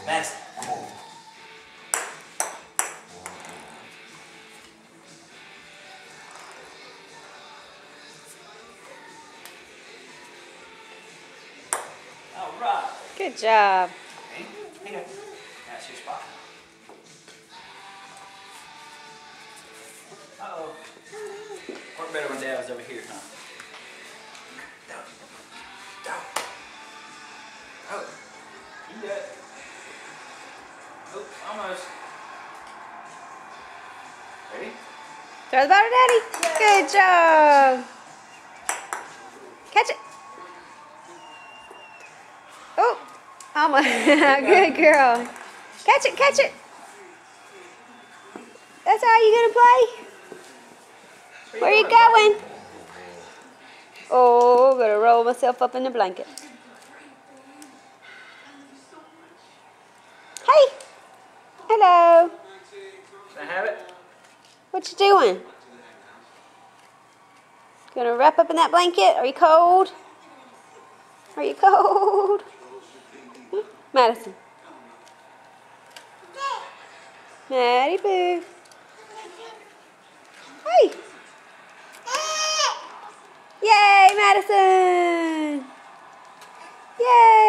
Madison. All right. Good job. Hang on. That's your spot. Uh-oh. Work better when Dad was over here, huh? Down. Down. Oh. You got it. Oh, almost. Ready? Throw the ball to Daddy. Good job. Catch it. Oh, almost. Good girl. Catch it, catch it. That's how you gonna play? Where you going? Oh, I'm gonna roll myself up in the blanket. Hey. Hello. Can I have it? What you doing? Gonna wrap up in that blanket? Are you cold? Are you cold? Madison. Maddie Boo. Hey. Yay, Madison. Yay.